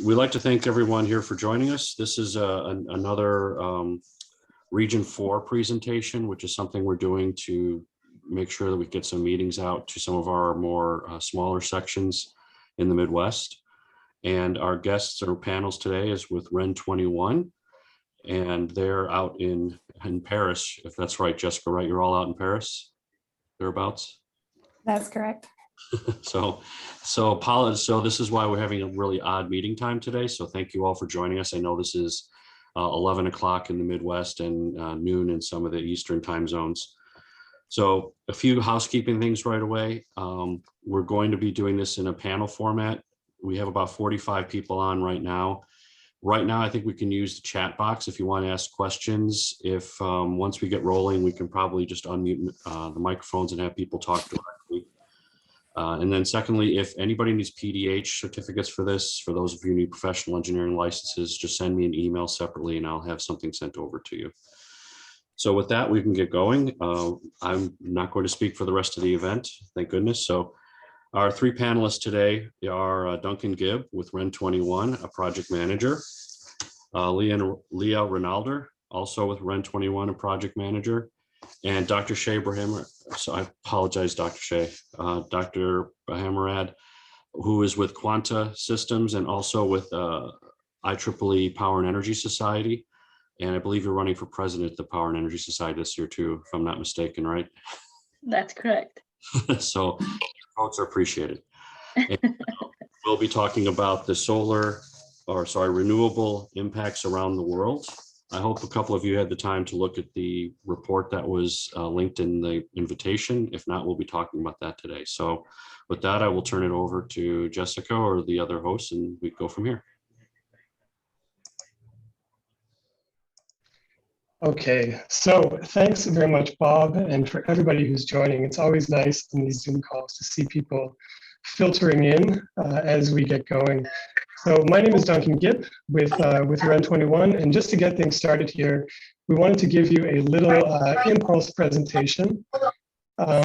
we'd like to thank everyone here for joining us. This is another Region 4 presentation, which is something we're doing to make sure that we get some meetings out to some of our more smaller sections in the Midwest. And our guests or panels today is with REN 21, and they're out in Paris, if that's right, Jessica, right? You're all out in Paris, thereabouts? That's correct. So this is why we're having a really odd meeting time today. So thank you all for joining us. I know this is 11 o'clock in the Midwest and noon in some of the Eastern time zones. So a few housekeeping things right away. We're going to be doing this in a panel format. We have about 45 people on right now. Right now, I think we can use the chat box if you want to ask questions. If once we get rolling, we can probably just unmute the microphones and have people talk directly. And then secondly, if anybody needs PDH certificates for this, for those of you who need professional engineering licenses, just send me an email separately and I'll have something sent over to you. So with that, we can get going. I'm not going to speak for the rest of the event, thank goodness. So our three panelists today are Duncan Gibb with REN 21, a project manager, Leah Ranalder, also with REN 21, a project manager, and Dr. Shay Bahramirad. So I apologize, Dr. Shay. Dr. Bahramirad, who is with Quanta Systems and also with IEEE Power and Energy Society. And I believe you're running for president of the Power and Energy Society this year too, if I'm not mistaken, right? That's correct. So votes are appreciated. And we'll be talking about the renewable impacts around the world. I hope a couple of you had the time to look at the report that was linked in the invitation. If not, we'll be talking about that today. So with that, I will turn it over to Jessica or the other hosts, and we go from here. Okay, so thanks very much, Bob, and for everybody who's joining. It's always nice in these Zoom calls to see people filtering in as we get going. So my name is Duncan Gibb with REN 21, and just to get things started here, we wanted to give you a little impulse presentation. I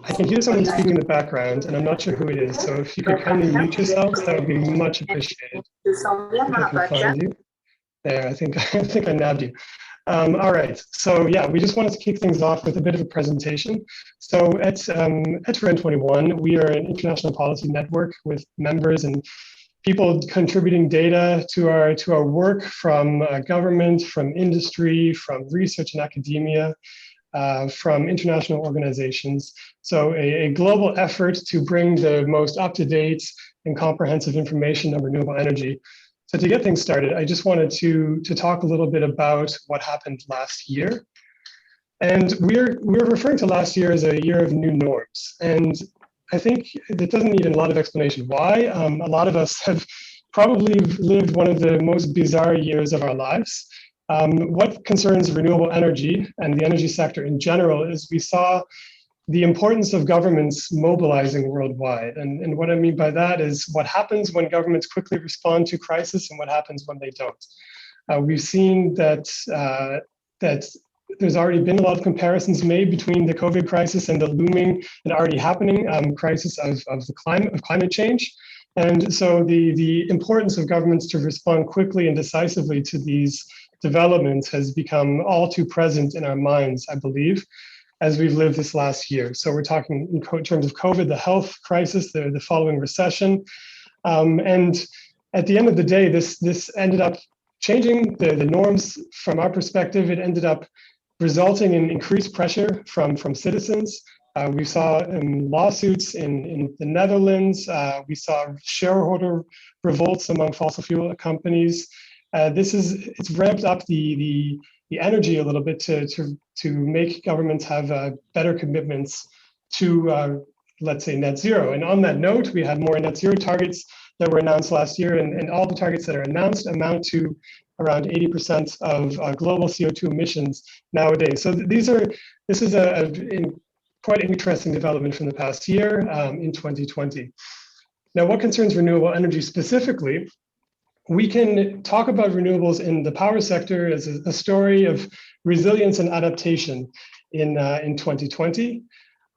can hear someone speaking in the background, and I'm not sure who it is, so if you could kindly mute yourselves, that would be much appreciated. If I can find you. There, I think I nabbed you. All right, so yeah, we just wanted to kick things off with a bit of a presentation. So at REN 21, we are an international policy network with members and people contributing data to our work from government, from industry, from research and academia, from international organizations. So a global effort to bring the most up-to-date and comprehensive information on renewable energy. So to get things started, I just wanted to talk a little bit about what happened last year. And we're referring to last year as a year of new norms. And I think it doesn't need a lot of explanation why. A lot of us have probably lived one of the most bizarre years of our lives. What concerns renewable energy and the energy sector in general is we saw the importance of governments mobilizing worldwide. And what I mean by that is what happens when governments quickly respond to crisis and what happens when they don't. We've seen that there's already been a lot of comparisons made between the COVID crisis and the looming and already happening crisis of climate change. And so the importance of governments to respond quickly and decisively to these developments has become all too present in our minds, I believe, as we've lived this last year. So we're talking in terms of COVID, the health crisis, the following recession. And at the end of the day, this ended up changing the norms from our perspective. It ended up resulting in increased pressure from citizens. We saw lawsuits in the Netherlands. We saw shareholder revolts among fossil fuel companies. It's ramped up the energy a little bit to make governments have better commitments to, let's say, net zero. And on that note, we had more net zero targets that were announced last year, and all the targets that are announced amount to around 80% of global CO2 emissions nowadays. So this is a quite interesting development from the past year in 2020. Now, what concerns renewable energy specifically? We can talk about renewables in the power sector as a story of resilience and adaptation in 2020.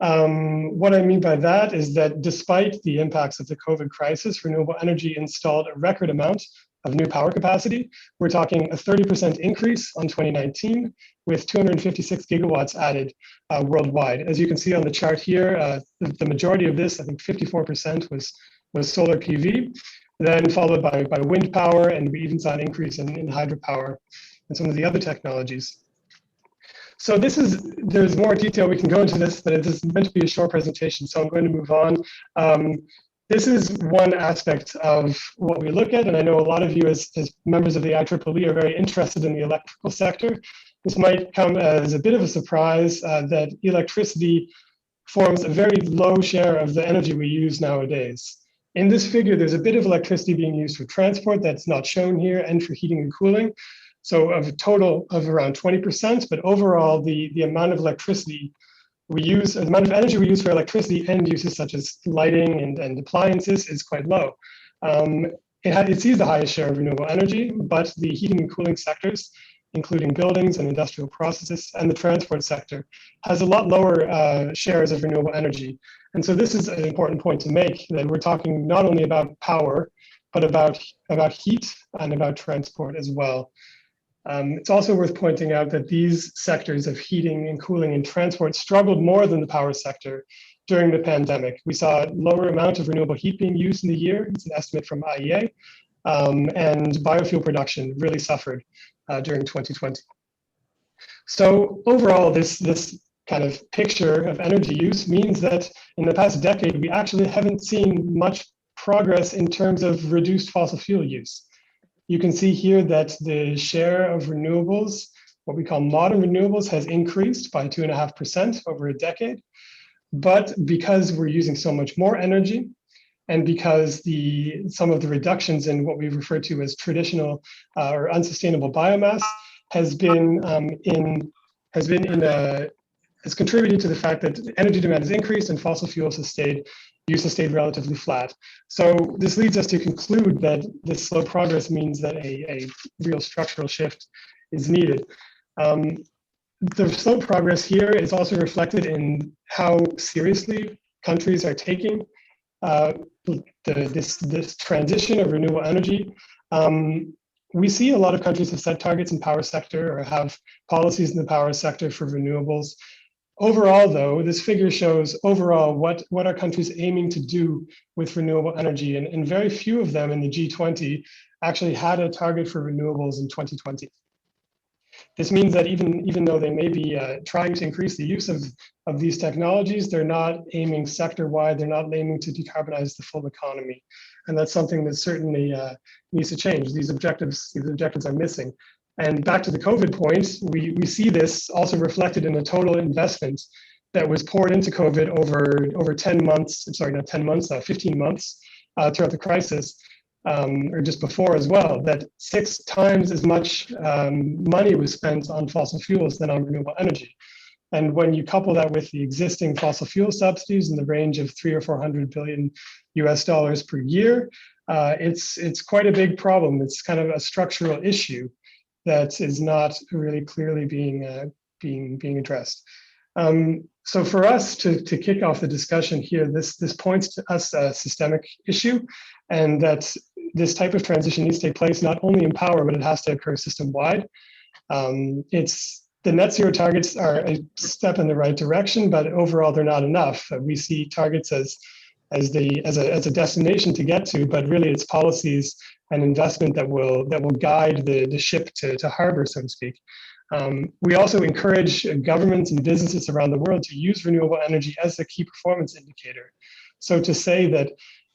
What I mean by that is that despite the impacts of the COVID crisis, renewable energy installed a record amount of new power capacity. We're talking a 30% increase on 2019 with 256 gigawatts added worldwide. As you can see on the chart here, the majority of this, I think 54% was solar PV, then followed by wind power, and we even saw an increase in hydropower and some of the other technologies. So there's more detail we can go into this, but it is meant to be a short presentation, so I'm going to move on. This is one aspect of what we look at, and I know a lot of you as members of the IEEE are very interested in the electrical sector. This might come as a bit of a surprise that electricity forms a very low share of the energy we use nowadays. In this figure, there's a bit of electricity being used for transport that's not shown here and for heating and cooling. So of a total of around 20%, but overall the amount of electricity we use, the amount of energy we use for electricity end uses such as lighting and appliances is quite low. It sees the highest share of renewable energy, but the heating and cooling sectors, including buildings and industrial processes and the transport sector, has a lot lower shares of renewable energy. And so this is an important point to make, that we're talking not only about power, but about heat and about transport as well. It's also worth pointing out that these sectors of heating and cooling and transport struggled more than the power sector during the pandemic. We saw a lower amount of renewable heat being used in the year. It's an estimate from IEA. And biofuel production really suffered during 2020. So overall, this kind of picture of energy use means that in the past decade, we actually haven't seen much progress in terms of reduced fossil fuel use. You can see here that the share of renewables, what we call modern renewables, has increased by 2.5% over a decade. But because we're using so much more energy, and because some of the reductions in what we refer to as traditional or unsustainable biomass has contributed to the fact that energy demand has increased and fossil fuels use has stayed relatively flat. So this leads us to conclude that this slow progress means that a real structural shift is needed. The slow progress here is also reflected in how seriously countries are taking this transition of renewable energy. We see a lot of countries have set targets in power sector or have policies in the power sector for renewables. Overall, though, this figure shows overall what are countries aiming to do with renewable energy, and very few of them in the G20 actually had a target for renewables in 2020. This means that even though they may be trying to increase the use of these technologies, they're not aiming sector-wide, they're not aiming to decarbonize the full economy. And that's something that certainly needs to change. These objectives are missing. And back to the COVID point, we see this also reflected in the total investment that was poured into COVID over 10 months, sorry, not 10 months, 15 months throughout the crisis, or just before as well, that 6 times as much money was spent on fossil fuels than on renewable energy. And when you couple that with the existing fossil fuel subsidies in the range of $300 or $400 billion US per year, it's quite a big problem. It's kind of a structural issue that is not really clearly being addressed. So for us to kick off the discussion here, this points to us a systemic issue, and that this type of transition needs to take place not only in power, but it has to occur system-wide. The net zero targets are a step in the right direction, but overall they're not enough. We see targets as a destination to get to, but really it's policies and investment that will guide the ship to harbor, so to speak. We also encourage governments and businesses around the world to use renewable energy as a key performance indicator. So to say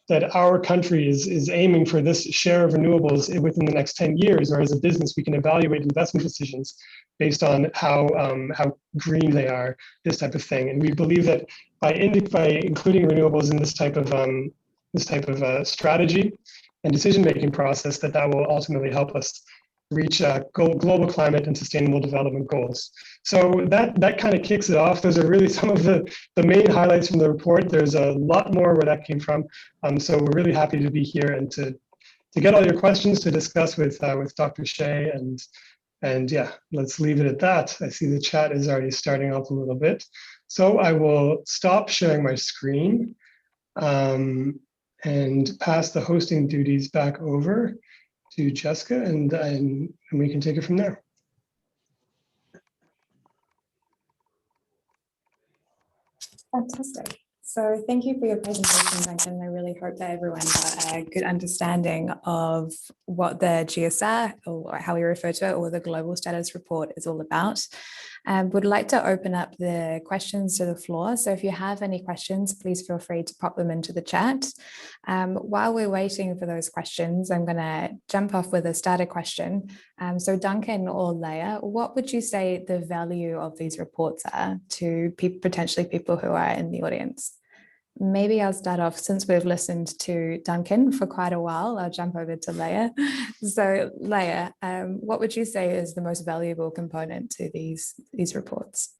that our country is aiming for this share of renewables within the next 10 years, or as a business, we can evaluate investment decisions based on how green they are, this type of thing. And we believe that by including renewables in this type of strategy and decision-making process, that will ultimately help us reach global climate and sustainable development goals. So that kind of kicks it off. Those are really some of the main highlights from the report. There's a lot more where that came from. So we're really happy to be here and to get all your questions to discuss with Dr. Shay, and yeah, let's leave it at that. I see the chat is already starting off a little bit. So I will stop sharing my screen and pass the hosting duties back over to Jessica, and we can take it from there. Fantastic. So thank you for your presentation, Duncan. I really hope that everyone got a good understanding of what the GSR, or how we refer to it, or the Global Status Report is all about. Would like to open up the questions to the floor. So if you have any questions, please feel free to pop them into the chat. While we're waiting for those questions, I'm going to jump off with a starter question. So Duncan or Leah, what would you say the value of these reports are to potentially people who are in the audience? Maybe I'll start off, since we've listened to Duncan for quite a while, I'll jump over to Leah. So Leah, what would you say is the most valuable component to these reports?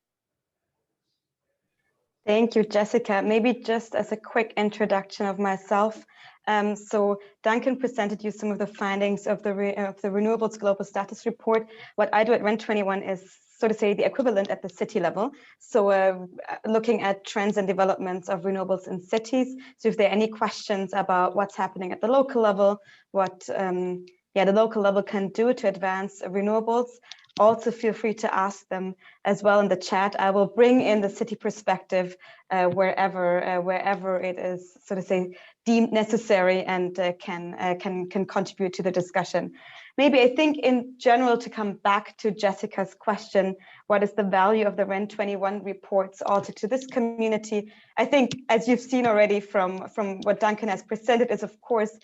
Thank you, Jessica. Maybe just as a quick introduction of myself. So Duncan presented you some of the findings of the Renewables Global Status Report. What I do at REN21 is, so to say, the equivalent at the city level. So looking at trends and developments of renewables in cities. So if there are any questions about what's happening at the local level, what the local level can do to advance renewables, also feel free to ask them as well in the chat. I will bring in the city perspective wherever it is, so to say, deemed necessary and can contribute to the discussion. Maybe I think in general, to come back to Jessica's question, what is the value of the REN21 reports also to this community? I think, as you've seen already from what Duncan has presented, is of course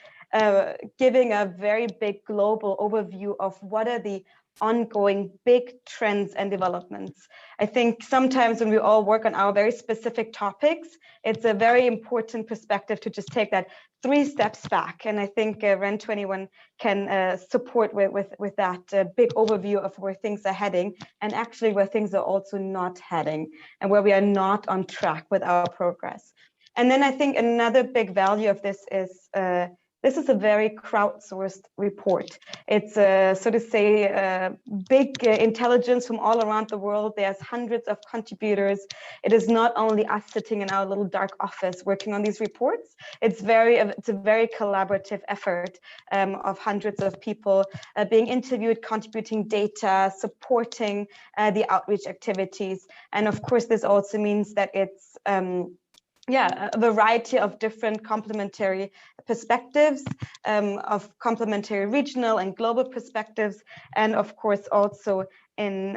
giving a very big global overview of what are the ongoing big trends and developments. I think sometimes when we all work on our very specific topics, it's a very important perspective to just take that 3 steps back. And I think REN21 can support with that big overview of where things are heading, and actually where things are also not heading, and where we are not on track with our progress. And then I think another big value of this is a very crowdsourced report. It's so to say big intelligence from all around the world. There's hundreds of contributors. It is not only us sitting in our little dark office working on these reports. It's a very collaborative effort of hundreds of people being interviewed, contributing data, supporting the outreach activities. And of course, this also means that it's a variety of different complementary perspectives, of complementary regional and global perspectives, and of course also in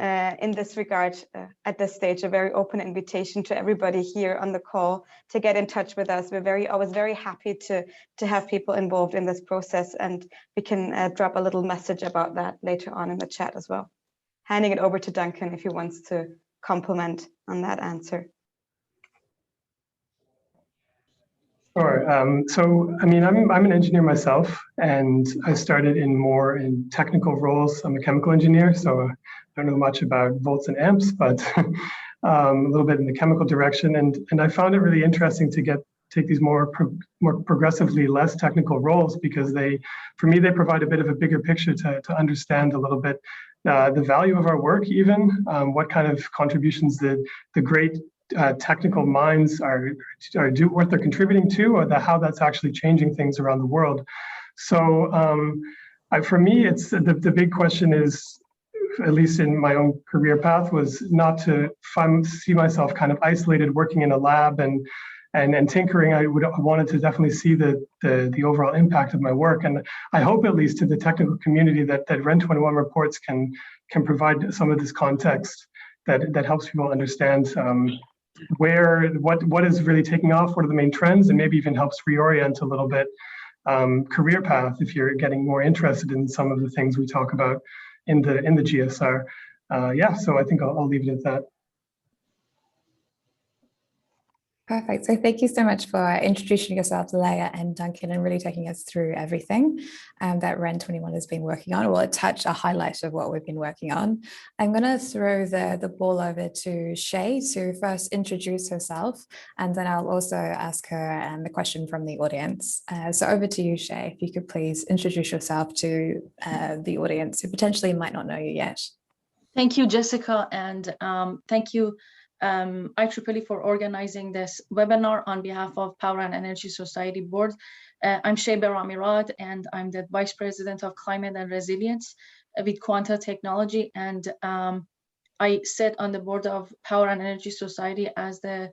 this regard, at this stage, a very open invitation to everybody here on the call to get in touch with us. I was very happy to have people involved in this process, and we can drop a little message about that later on in the chat as well. Handing it over to Duncan if he wants to comment on that answer. Sure. So, I mean, I'm an engineer myself, and I started more in technical roles. I'm a chemical engineer, so I don't know much about volts and amps, but a little bit in the chemical direction. And I found it really interesting to take these more progressively less technical roles, because for me, they provide a bit of a bigger picture to understand a little bit the value of our work, even what kind of contributions the great technical minds what they're contributing to, or how that's actually changing things around the world. So for me, it's the big question is, at least in my own career path, was not to see myself kind of isolated working in a lab and tinkering. I wanted to definitely see the overall impact of my work, and I hope, at least to the technical community, that REN21 reports can provide some of this context that helps people understand what is really taking off, what are the main trends, and maybe even helps reorient a little bit career path if you're getting more interested in some of the things we talk about in the GSR. So I think I'll leave it at that. Perfect. So thank you so much for introducing yourself, Leah and Duncan, and really taking us through everything that REN21 has been working on, or a highlight of what we've been working on. I'm going to throw the ball over to Shay to first introduce herself, and then I'll also ask her the question from the audience. So over to you, Shay, if you could please introduce yourself to the audience who potentially might not know you yet. Thank you, Jessica, and thank you IEEE for organizing this webinar on behalf of Power and Energy Society Board. I'm Shay Bahramirad, and I'm the Vice President of Climate and Resilience with Quanta Technology. And I sit on the board of Power and Energy Society as the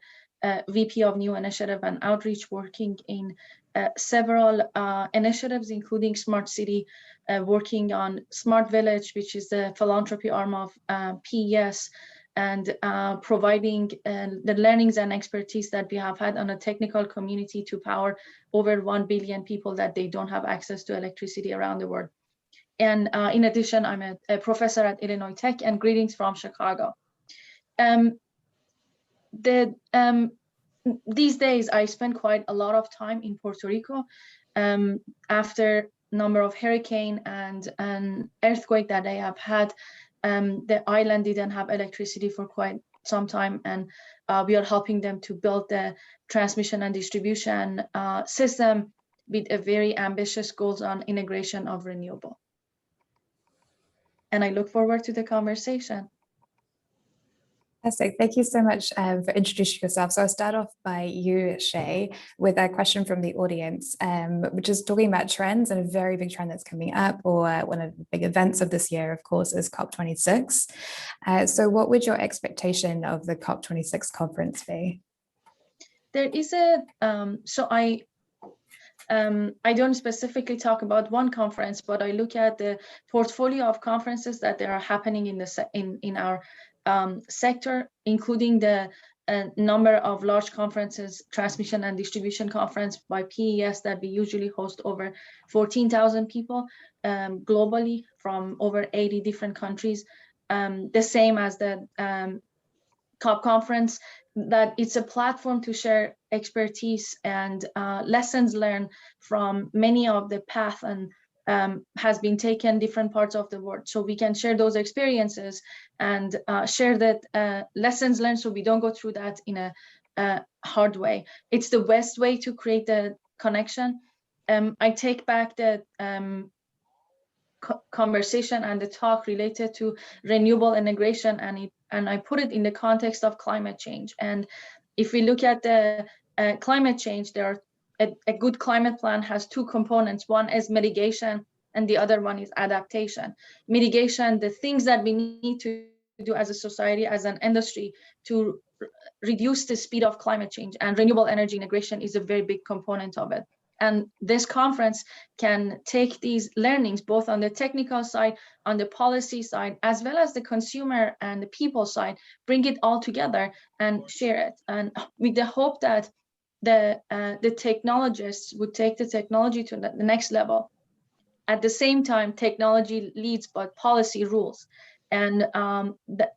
VP of New Initiative and Outreach, working in several initiatives, including Smart City, working on Smart Village, which is the philanthropy arm of PES, and providing the learnings and expertise that we have had on a technical community to power over 1 billion people that they don't have access to electricity around the world. And in addition, I'm a professor at Illinois Tech, and greetings from Chicago. These days, I spend quite a lot of time in Puerto Rico after a number of hurricane and an earthquake that they have had. The island didn't have electricity for quite some time, and we are helping them to build the transmission and distribution system with a very ambitious goals on integration of renewable. And I look forward to the conversation. Fantastic. Thank you so much for introducing yourself. So I'll start off by you, Shay, with a question from the audience, which is talking about trends, and a very big trend that's coming up, or one of the big events of this year, of course, is COP26. So what would your expectation of the COP26 conference be? There is a, I don't specifically talk about one conference, but I look at the portfolio of conferences that there are happening in our sector, including the number of large conferences, transmission and distribution conference by PES that we usually host over 14,000 people globally from over 80 different countries. The same as the COP conference, that it's a platform to share expertise and lessons learned from many of the path and has been taken different parts of the world. So we can share those experiences and share that lessons learned, so we don't go through that in a hard way. It's the best way to create the connection. I take back the conversation and the talk related to renewable integration, and I put it in the context of climate change. And if we look at the climate change, there are a good climate plan has two components. One is mitigation, and the other one is adaptation. Mitigation, the things that we need to do as a society, as an industry, to reduce the speed of climate change, and renewable energy integration is a very big component of it. And this conference can take these learnings, both on the technical side, on the policy side, as well as the consumer and the people side, bring it all together and share it. And with the hope that the technologists would take the technology to the next level. At the same time, technology leads, but policy rules. And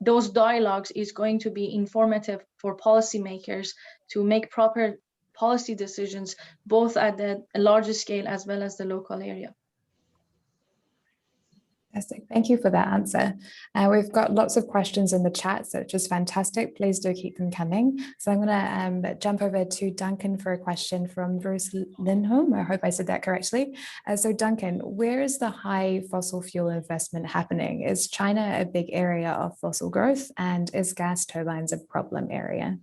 those dialogues is going to be informative for policymakers to make proper policy decisions, both at the larger scale as well as the local area. Fantastic. Thank you for that answer. We've got lots of questions in the chat, so which is fantastic. Please do keep them coming. So I'm going to jump over to Duncan for a question from Bruce Lindholm. I hope I said that correctly. So Duncan, where is the high fossil fuel investment happening? Is China a big area of fossil growth, and is gas turbines a problem area?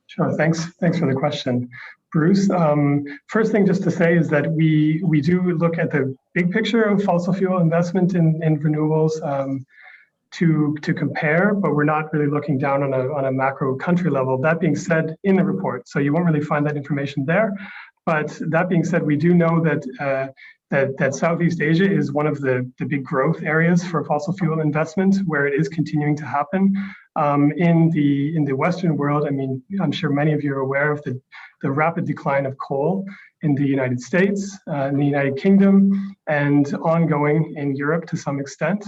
Sure, thanks for the question, Bruce. First thing just to say is that we do look at the big picture of fossil fuel investment in renewables to compare, but we're not really looking down on a macro country level. That being said, in the report, so you won't really find that information there. But that being said, we do know that that Southeast Asia is one of the big growth areas for fossil fuel investment, where it is continuing to happen. In the Western world, I mean, I'm sure many of you are aware of the rapid decline of coal in the United States, in the United Kingdom, and ongoing in Europe to some extent.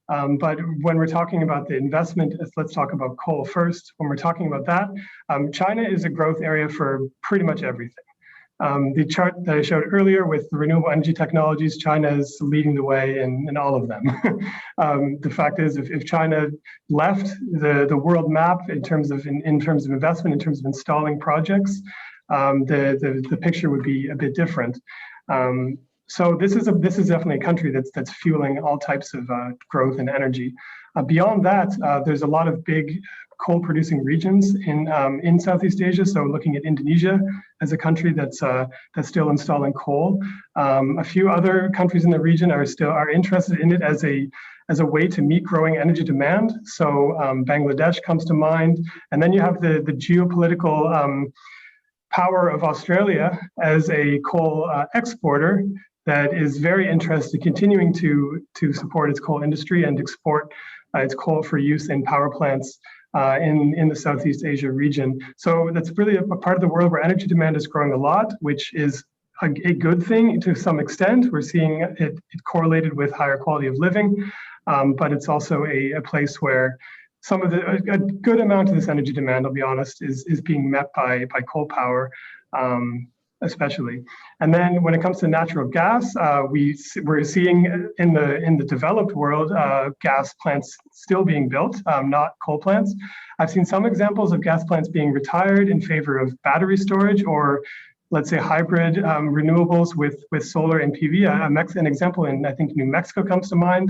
But when we're talking about the investment, let's talk about coal first. When we're talking about that, China is a growth area for pretty much everything. The chart that I showed earlier with the renewable energy technologies, China is leading the way in all of them. The fact is, if China left the world map in terms of investment, in terms of installing projects, the picture would be a bit different. So this is definitely a country that's fueling all types of growth and energy. Beyond that, there's a lot of big coal-producing regions in Southeast Asia. So looking at Indonesia as a country that's still installing coal. A few other countries in the region are interested in it as a way to meet growing energy demand. So Bangladesh comes to mind, and then you have the geopolitical power of Australia as a coal exporter that is very interested, continuing to support its coal industry and export its coal for use in power plants in the Southeast Asia region. So that's really a part of the world where energy demand is growing a lot, which is a good thing to some extent. We're seeing it correlated with higher quality of living, but it's also a place where a good amount of this energy demand, I'll be honest, is being met by coal power, especially. And then when it comes to natural gas, we're seeing in the developed world gas plants still being built, not coal plants. I've seen some examples of gas plants being retired in favor of battery storage, or let's say hybrid renewables with solar and PV. An example in, I think, New Mexico comes to mind,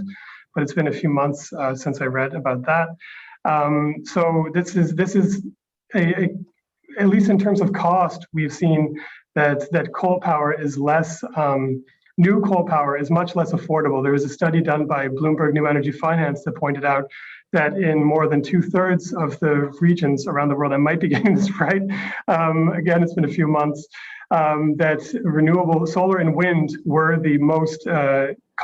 but it's been a few months since I read about that. So this is at least in terms of cost, we've seen that coal power is less, new coal power is much less affordable. There was a study done by Bloomberg New Energy Finance that pointed out that in more than 2/3 of the regions around the world, I might be getting this right, again, it's been a few months, that renewable solar and wind were the most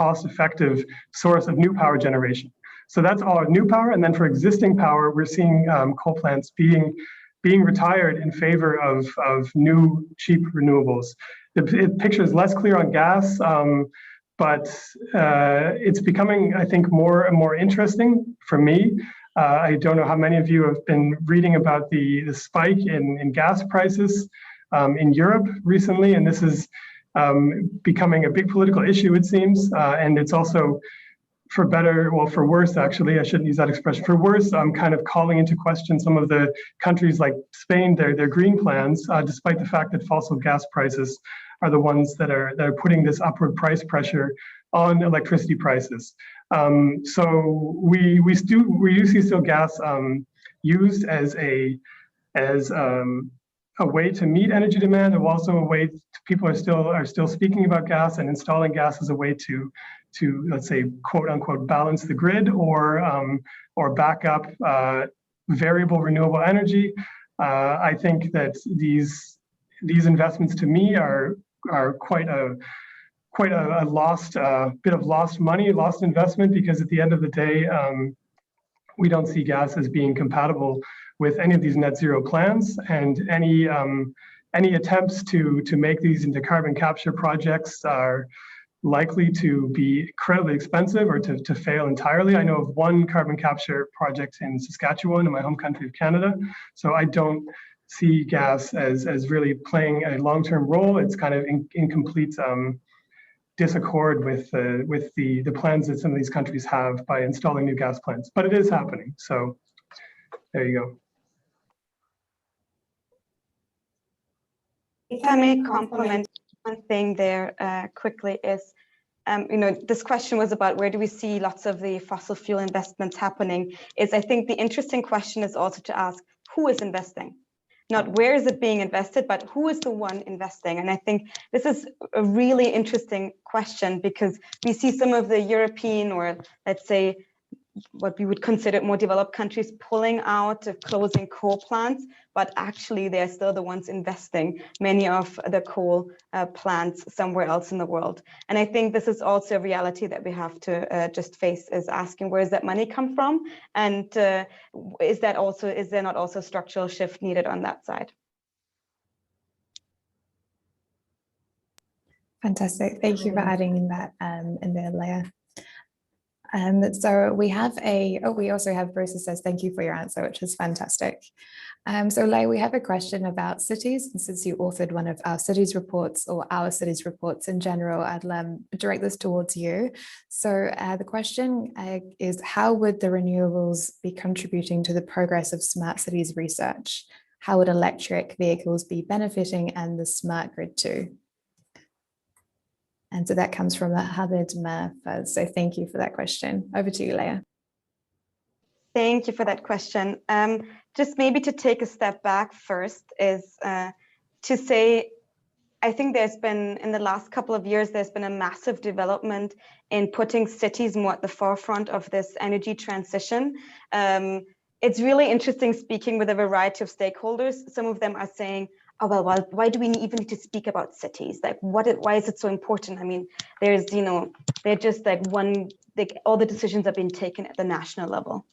cost-effective source of new power generation. So that's all new power. And then for existing power, we're seeing coal plants being retired in favor of new cheap renewables. The picture is less clear on gas, but it's becoming, I think, more and more interesting for me. I don't know how many of you have been reading about the spike in gas prices in Europe recently, and this is becoming a big political issue, it seems, and it's also, for better, well, for worse, actually, I shouldn't use that expression. For worse, I'm kind of calling into question some of the countries like Spain, their green plans, despite the fact that fossil gas prices are the ones that are putting this upward price pressure on electricity prices. So we do see still gas used as a way to meet energy demand, and also a way people are still speaking about gas and installing gas as a way to let's say, quote unquote, balance the grid or back up variable renewable energy. I think that these investments to me are quite a lost bit of lost money, lost investment, because at the end of the day, we don't see gas as being compatible with any of these net zero plans, and any attempts to make these into carbon capture projects are likely to be incredibly expensive or to fail entirely. I know of one carbon capture project in Saskatchewan, in my home country of Canada. So I don't see gas as really playing a long-term role. It's kind of in complete disaccord with the plans that some of these countries have by installing new gas plants. But it is happening. So there you go. If I may compliment one thing there quickly is, this question was about where do we see lots of the fossil fuel investments happening. I think the interesting question is also to ask, who is investing? Not where is it being invested, but who is the one investing? And I think this is a really interesting question, because we see some of the European, or let's say what we would consider more developed countries, pulling out of closing coal plants, but actually they're still the ones investing many of the coal plants somewhere else in the world. And I think this is also a reality that we have to just face, is asking, where does that money come from? And is there not also a structural shift needed on that side? Fantastic. Thank you for adding in that in there, Leah. So we have we also have Bruce who says, thank you for your answer, which is fantastic. So Leah, we have a question about cities. And since you authored one of our cities reports, or our cities reports in general, I'd direct this towards you. So the question is, how would the renewables be contributing to the progress of smart cities research? How would electric vehicles be benefiting, and the smart grid too? And so that comes from Habib Mahfaz. So thank you for that question. Over to you, Leah. Thank you for that question. Just maybe to take a step back first is to say, I think there's been, in the last couple of years, there's been a massive development in putting cities more at the forefront of this energy transition. It's really interesting speaking with a variety of stakeholders. Some of them are saying, oh, well, why do we even need to speak about cities? Like, why is it so important? I mean, there's, they're just like all the decisions have been taken at the national level.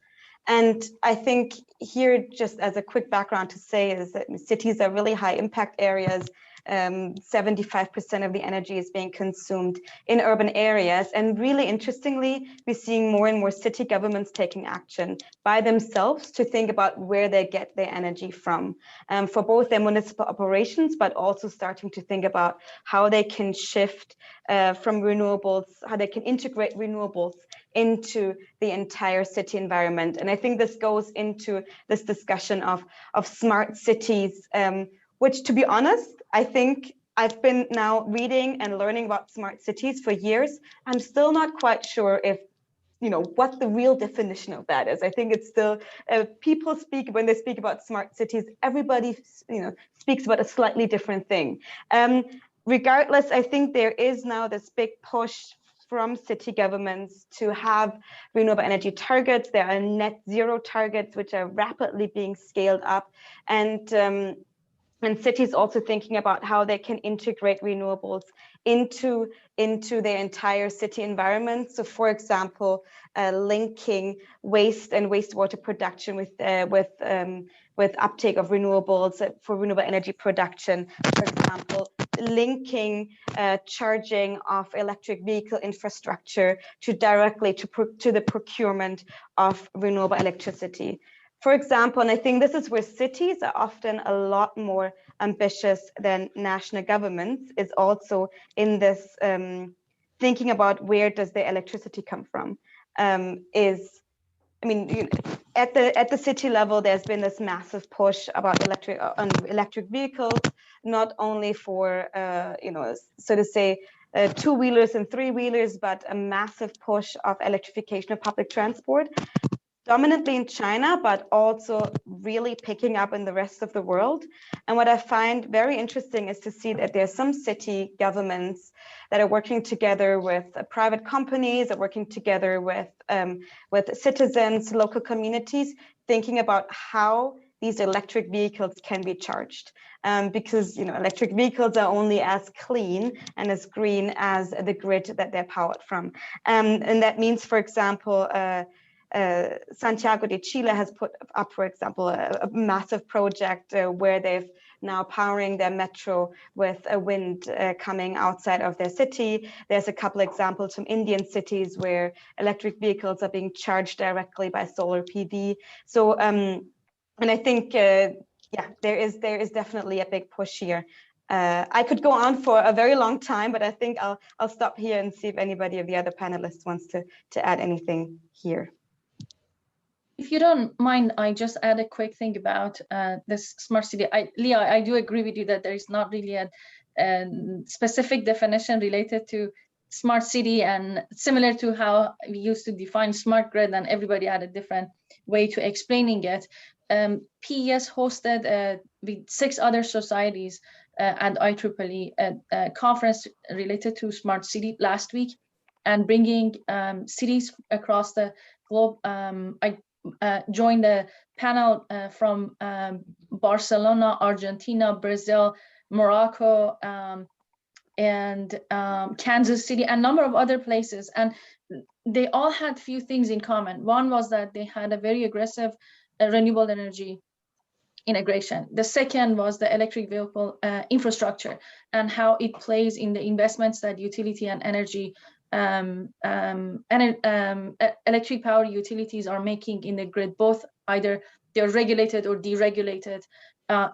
And I think here, just as a quick background to say, is that cities are really high impact areas. 75% of the energy is being consumed in urban areas. And really interestingly, we're seeing more and more city governments taking action by themselves to think about where they get their energy from, for both their municipal operations, but also starting to think about how they can shift from renewables, how they can integrate renewables into the entire city environment. And I think this goes into this discussion of smart cities, which, to be honest, I think I've been now reading and learning about smart cities for years. I'm still not quite sure if, what the real definition of that is. I think it's still, people speak, when they speak about smart cities, everybody, speaks about a slightly different thing. Regardless, I think there is now this big push from city governments to have renewable energy targets. There are net zero targets, which are rapidly being scaled up. And cities also thinking about how they can integrate renewables into their entire city environment. So, for example, linking waste and wastewater production with uptake of renewables for renewable energy production. For example, linking charging of electric vehicle infrastructure directly to the procurement of renewable electricity. For example, and I think this is where cities are often a lot more ambitious than national governments, is also in this thinking about where does the electricity come from. At the city level, there's been this massive push about electric vehicles, not only for so to say two-wheelers and three-wheelers, but a massive push of electrification of public transport, dominantly in China, but also really picking up in the rest of the world. And what I find very interesting is to see that there are some city governments that are working together with private companies, are working together with citizens, local communities, thinking about how these electric vehicles can be charged. Because electric vehicles are only as clean and as green as the grid that they're powered from. And that means, for example, Santiago de Chile has put up, for example, a massive project where they've now powering their metro with a wind coming outside of their city. There's a couple examples from Indian cities where electric vehicles are being charged directly by solar PV. So, and I think, there is definitely a big push here. I could go on for a very long time, but I think I'll stop here and see if anybody of the other panelists wants to add anything here. If you don't mind, I just add a quick thing about this smart city. Leah, I do agree with you that there is not really a specific definition related to smart city, and similar to how we used to define smart grid, and everybody had a different way to explaining it. PES hosted with 6 other societies and IEEE a conference related to smart city last week, and bringing cities across the globe. I joined a panel from Barcelona, Argentina, Brazil, Morocco, and Kansas City, and a number of other places. And they all had few things in common. One was that they had a very aggressive renewable energy integration. The second was the electric vehicle infrastructure and how it plays in the investments that utility and energy electric power utilities are making in the grid, both either they're regulated or deregulated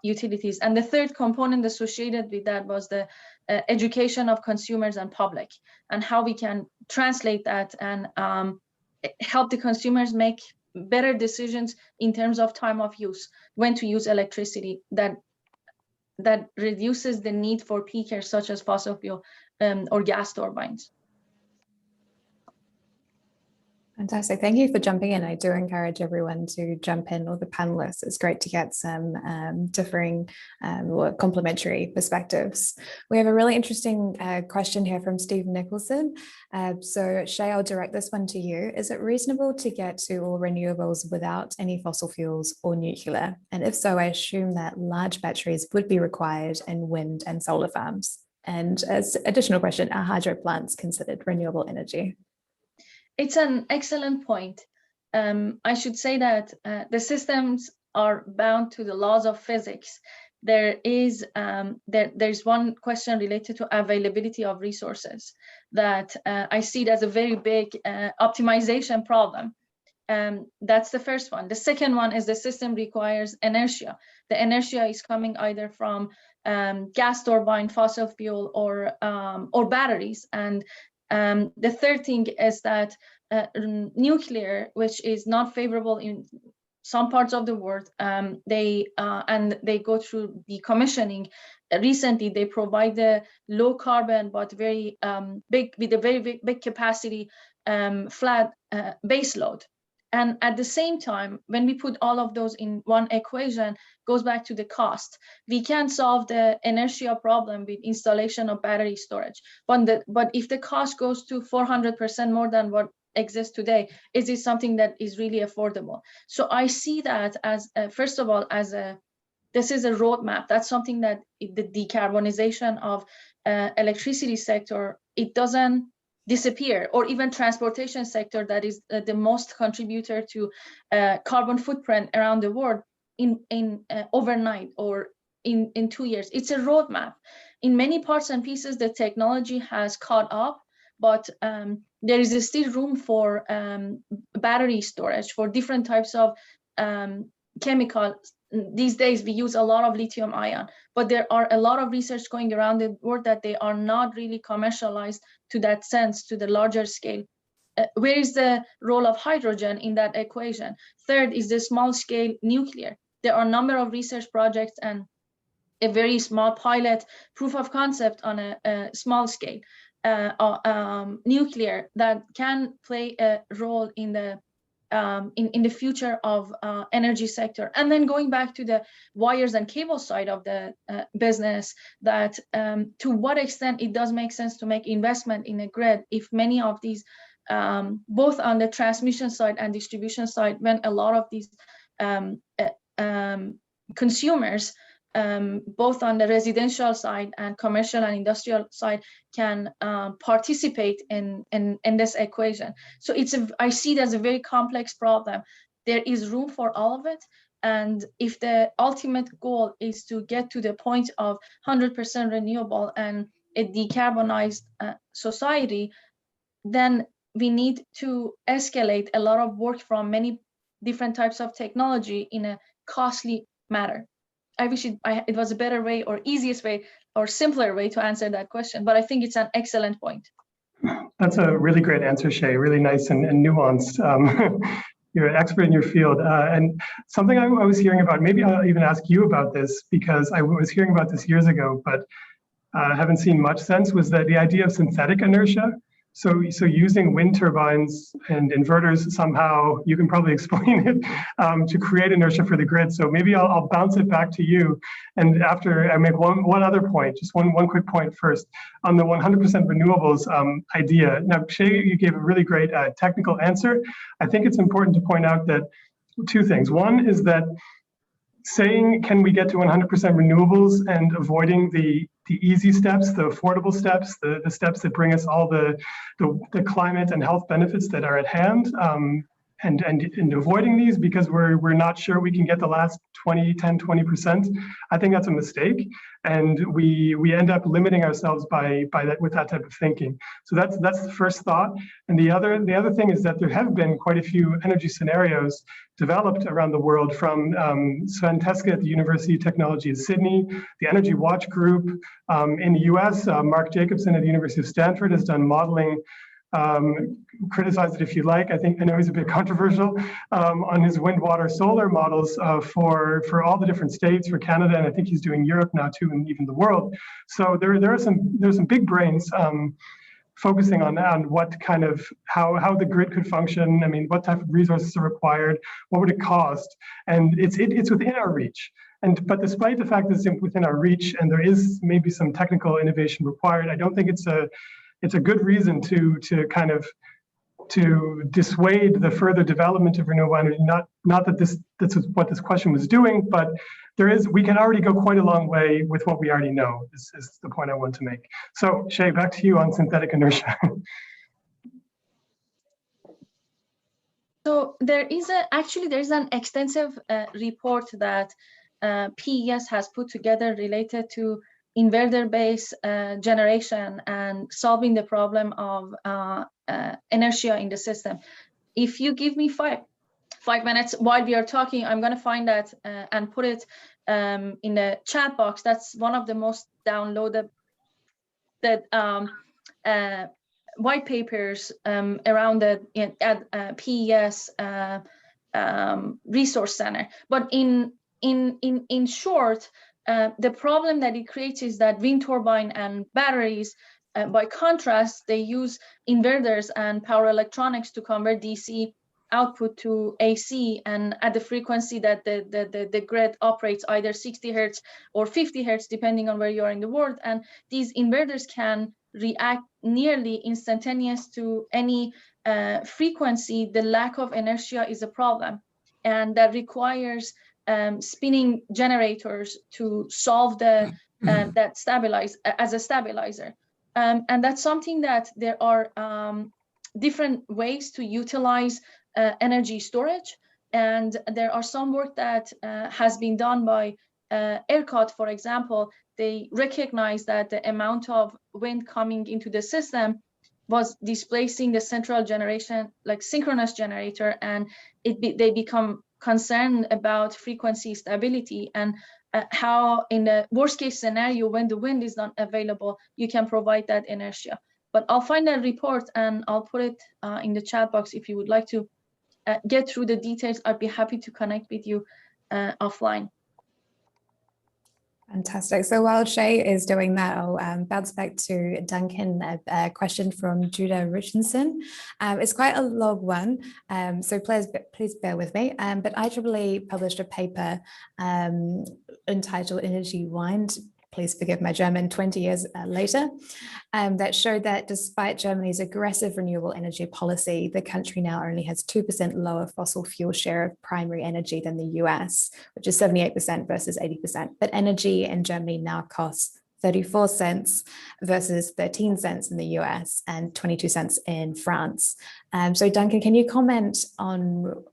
utilities. And the third component associated with that was the education of consumers and public, and how we can translate that and help the consumers make better decisions in terms of time of use, when to use electricity, that reduces the need for peakers such as fossil fuel or gas turbines. Fantastic. Thank you for jumping in. I do encourage everyone to jump in, or the panelists. It's great to get some differing or complementary perspectives. We have a really interesting question here from Steve Nicholson. So Shay, I'll direct this one to you. Is it reasonable to get to all renewables without any fossil fuels or nuclear? And if so, I assume that large batteries would be required in wind and solar farms. And as additional question, are hydro plants considered renewable energy? It's an excellent point. I should say that the systems are bound to the laws of physics. There's one question related to availability of resources that I see it as a very big optimization problem. That's the first one. The second one is the system requires inertia. The inertia is coming either from gas turbine, fossil fuel, or batteries. And the third thing is that nuclear, which is not favorable in some parts of the world, they go through decommissioning. Recently, they provide the low carbon but very big, with a very big capacity, flat base load. And at the same time, when we put all of those in one equation, goes back to the cost. We can solve the inertia problem with installation of battery storage. But if the cost goes to 400% more than what exists today, is it something that is really affordable? So I see that as, first of all, this is a roadmap. That's something that the decarbonization of electricity sector, it doesn't disappear, or even transportation sector that is the most contributor to carbon footprint around the world in overnight or in 2 years. It's a roadmap. In many parts and pieces, the technology has caught up, but there is still room for battery storage for different types of chemicals. These days, we use a lot of lithium ion, but there are a lot of research going around the world that they are not really commercialized to that sense, to the larger scale. Where is the role of hydrogen in that equation? Third is the small scale nuclear. There are a number of research projects and a very small pilot proof of concept on a small scale nuclear that can play a role in the future of energy sector. And then going back to the wires and cable side of the business, that to what extent it does make sense to make investment in a grid if many of these, both on the transmission side and distribution side, when a lot of these consumers, both on the residential side and commercial and industrial side, can participate in this equation. So I see it as a very complex problem. There is room for all of it. And if the ultimate goal is to get to the point of 100% renewable and a decarbonized society, then we need to escalate a lot of work from many different types of technology in a costly manner. I wish it was a better way or easiest way or simpler way to answer that question, but I think it's an excellent point. That's a really great answer, Shay, really nice and nuanced. You're an expert in your field. And something I was hearing about, maybe I'll even ask you about this, because I was hearing about this years ago, but haven't seen much since, was that the idea of synthetic inertia. So using wind turbines and inverters somehow, you can probably explain it, to create inertia for the grid. So maybe I'll bounce it back to you. And after I make one other point, just one quick point first, on the 100% renewables idea. Now, Shay, you gave a really great technical answer. I think it's important to point out that two things. One is that saying, can we get to 100% renewables and avoiding the easy steps, the affordable steps, the steps that bring us all the climate and health benefits that are at hand, and avoiding these because we're not sure we can get the last 20%, I think that's a mistake. And we end up limiting ourselves by that, with that type of thinking. So that's the first thought. And the other thing is that there have been quite a few energy scenarios developed around the world, from Sven Teske at the University of Technology in Sydney, the Energy Watch Group in the US, Mark Jacobson at the University of Stanford has done modeling. Criticize it if you like. I know he's a bit controversial on his wind, water, solar models for all the different states, for Canada, and I think he's doing Europe now too, and even the world. So there's some big brains focusing on what kind of, how the grid could function. I mean, what type of resources are required, what would it cost? And it's within our reach. But despite the fact that it's within our reach and there is maybe some technical innovation required, I don't think it's a good reason to kind of to dissuade the further development of renewable energy. Not that this is what this question was doing, but we can already go quite a long way with what we already know, is the point I want to make. So Shay, back to you on synthetic inertia. So there's an extensive report that PES has put together related to inverter-based generation and solving the problem of inertia in the system. If you give me five minutes while we are talking, I'm going to find that and put it in the chat box. That's one of the most downloaded white papers around at PES Resource Center. But in short, the problem that it creates is that wind turbine and batteries, by contrast, they use inverters and power electronics to convert DC output to AC, and at the frequency that the grid operates, either 60 hertz or 50 hertz, depending on where you are in the world. And these inverters can react nearly instantaneous to any frequency. The lack of inertia is a problem, and that requires spinning generators to solve that stabilize as a stabilizer. And that's something that there are different ways to utilize energy storage. And there are some work that has been done by ERCOT, for example. They recognize that the amount of wind coming into the system was displacing the central generation, like synchronous generator, and they become concerned about frequency stability and how in the worst case scenario, when the wind is not available, you can provide that inertia. But I'll find that report and I'll put it in the chat box. If you would like to get through the details, I'd be happy to connect with you offline. Fantastic. So while Shay is doing that, I'll bounce back to Duncan, a question from Judah Richardson. It's quite a long one, so please bear with me. But IEEE published a paper entitled Energy Wind, please forgive my German, 20 years later, that showed that despite Germany's aggressive renewable energy policy, the country now only has 2% lower fossil fuel share of primary energy than the US, which is 78% versus 80%. But energy in Germany now costs 34 cents versus 13 cents in the US and 22 cents in France. So Duncan, can you comment on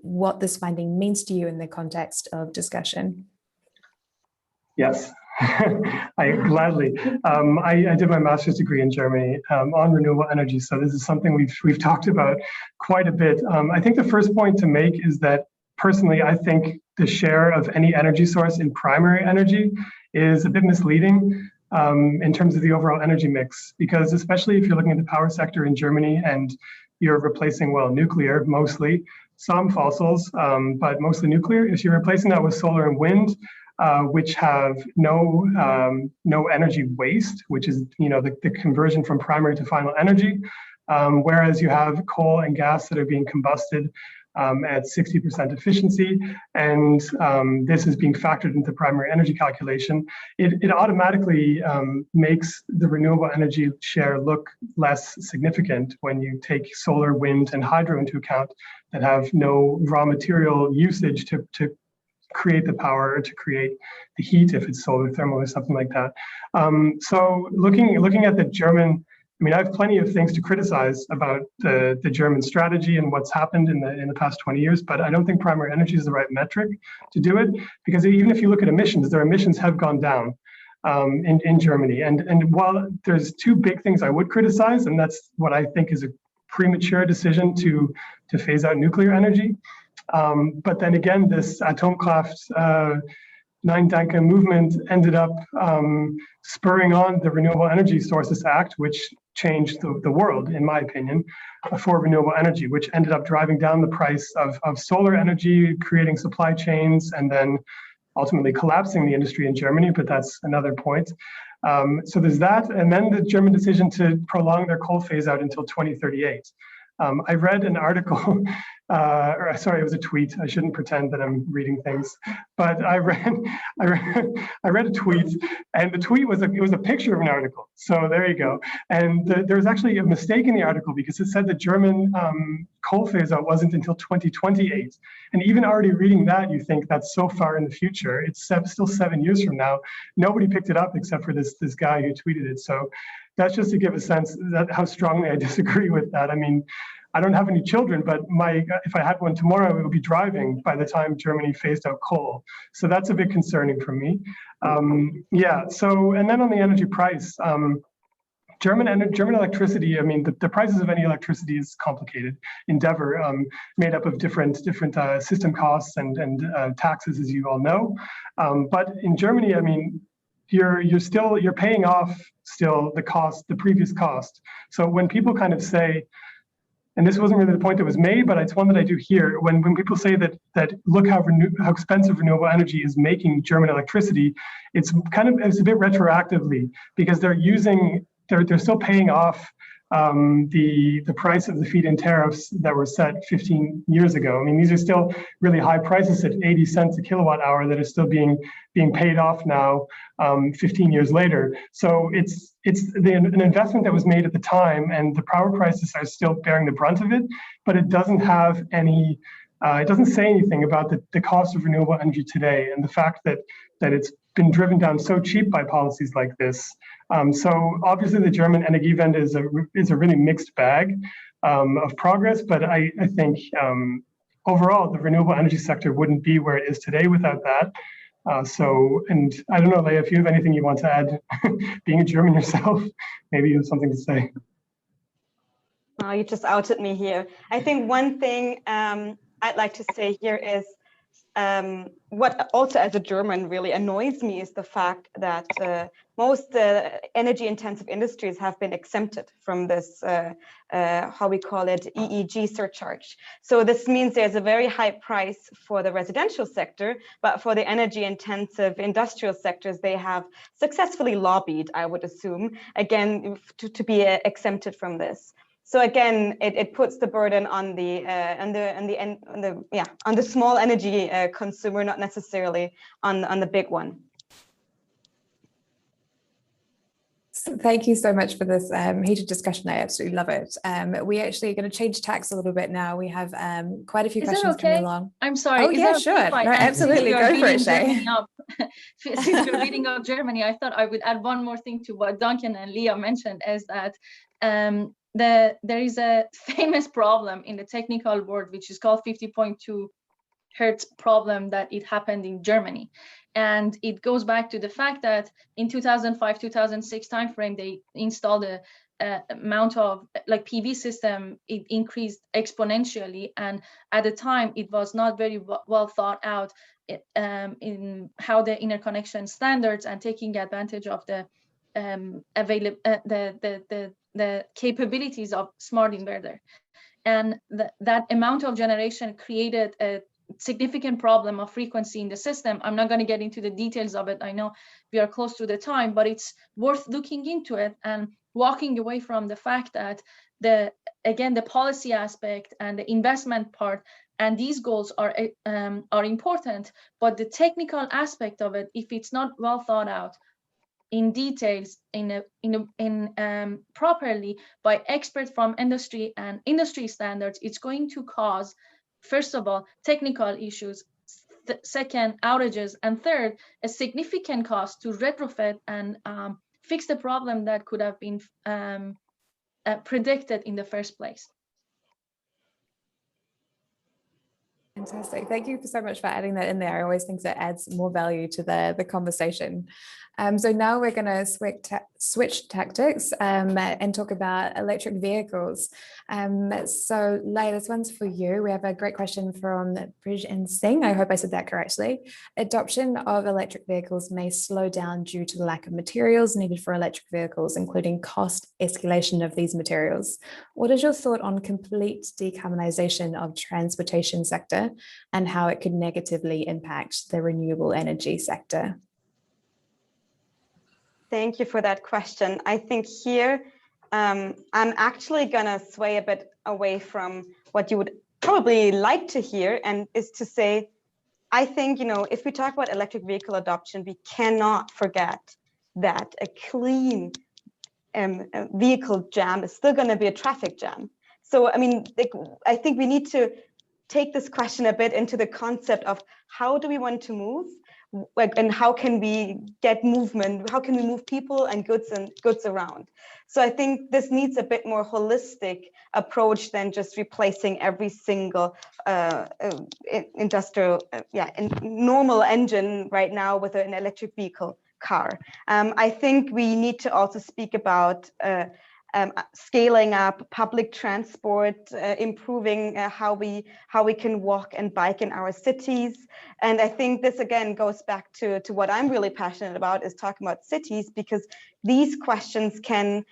what this finding means to you in the context of discussion? Yes. I gladly. I did my master's degree in Germany on renewable energy, so this is something we've talked about quite a bit. I think the first point to make is that personally, I think the share of any energy source in primary energy is a bit misleading in terms of the overall energy mix, because especially if you're looking at the power sector in Germany and you're replacing, well, nuclear mostly, some fossils, but mostly nuclear. If you're replacing that with solar and wind, which have no energy waste, which is the conversion from primary to final energy, whereas you have coal and gas that are being combusted at 60% efficiency, and this is being factored into primary energy calculation. It automatically makes the renewable energy share look less significant when you take solar, wind, and hydro into account that have no raw material usage to create the power or to create the heat if it's solar thermal or something like that. So looking at the German, I mean, I have plenty of things to criticize about the German strategy and what's happened in the past 20 years, but I don't think primary energy is the right metric to do it, because even if you look at emissions, their emissions have gone down in Germany. And while there's two big things I would criticize, and that's what I think is a premature decision to phase out nuclear energy. But then again, this Atomkraft Nein Danke movement ended up spurring on the Renewable Energy Sources Act, which changed the world, in my opinion, for renewable energy, which ended up driving down the price of solar energy, creating supply chains, and then ultimately collapsing the industry in Germany, but that's another point. So there's that, and then the German decision to prolong their coal phase out until 2038. I read an article, or sorry, it was a tweet. I shouldn't pretend that I'm reading things, but I read a tweet, and the tweet was it was a picture of an article. So there you go. And there was actually a mistake in the article because it said the German coal phase out wasn't until 2028. And even already reading that, you think that's so far in the future. It's still 7 years from now. Nobody picked it up except for this guy who tweeted it. So that's just to give a sense that how strongly I disagree with that. I mean, I don't have any children, but if I had one tomorrow, it would be driving by the time Germany phased out coal. So that's a bit concerning for me. Yeah, so, and then on the energy price, German electricity, I mean, the prices of any electricity is complicated endeavor, made up of different system costs and taxes, as you all know. But in Germany, I mean, you're paying off still the previous cost. So when people kind of say, and this wasn't really the point that was made, but it's one that I do hear, when people say that look how expensive renewable energy is making German electricity, it's a bit retroactively, because they're still paying off the price of the feed-in tariffs that were set 15 years ago. I mean, these are still really high prices at 80 cents a kilowatt hour that are still being paid off now 15 years later. So it's an investment that was made at the time, and the power prices are still bearing the brunt of it, but it doesn't have any, it doesn't say anything about the cost of renewable energy today and the fact that it's been driven down so cheap by policies like this. So obviously the German Energiewende is a really mixed bag of progress, but I think overall the renewable energy sector wouldn't be where it is today without that. And I don't know, Leah, if you have anything you want to add, being a German yourself, maybe you have something to say. Oh, you just outed me here. I think one thing I'd like to say here is, what also as a German really annoys me is the fact that most energy intensive industries have been exempted from this, how we call it, EEG surcharge. So this means there's a very high price for the residential sector, but for the energy intensive industrial sectors, they have successfully lobbied, I would assume, again, to be exempted from this. So again, it puts the burden on the small energy consumer, not necessarily on the big one. So thank you so much for this heated discussion. I absolutely love it. We actually are going to change tacks a little bit now. We have quite a few questions coming along. I'm sorry. Oh yeah, sure. No, absolutely. Go for it, Shay. Since we're reading up Germany, I thought I would add one more thing to what Duncan and Leah mentioned, is that there is a famous problem in the technical world, which is called 50.2 hertz problem, that it happened in Germany. And it goes back to the fact that in 2005-2006 timeframe, they installed a amount of PV system. It increased exponentially, and at the time it was not very well thought out in how the interconnection standards and taking advantage of the the capabilities of smart inverter. And that amount of generation created a significant problem of frequency in the system. I'm not going to get into the details of it. I know we are close to the time, but it's worth looking into it and walking away from the fact that the policy aspect and the investment part and these goals are important, but the technical aspect of it, if it's not well thought out in details, properly by experts from industry and industry standards, it's going to cause, first of all, technical issues, second, outages, and third, a significant cost to retrofit and fix the problem that could have been predicted in the first place. Fantastic. Thank you so much for adding that in there. I always think that adds more value to the conversation. So now we're going to switch tactics and talk about electric vehicles. So Leigh, this one's for you. We have a great question from Brij and Singh. I hope I said that correctly. Adoption of electric vehicles may slow down due to the lack of materials needed for electric vehicles, including cost escalation of these materials. What is your thought on complete decarbonisation of transportation sector and how it could negatively impact the renewable energy sector? thank you for that question. I think here, I'm actually gonna sway a bit away from what you would probably like to hear, and is to say, I think, if we talk about electric vehicle adoption, we cannot forget that a clean vehicle jam is still going to be a traffic jam. So, I mean, I think we need to take this question a bit into the concept of how do we want to move, and how can we get movement? How can we move people and goods around? So I think this needs a bit more holistic approach than just replacing every single industrial, normal engine right now with an electric vehicle car. I think we need to also speak about scaling up public transport, improving how we can walk and bike in our cities. And I think this again goes back to what I'm really passionate about, is talking about cities, because these questions can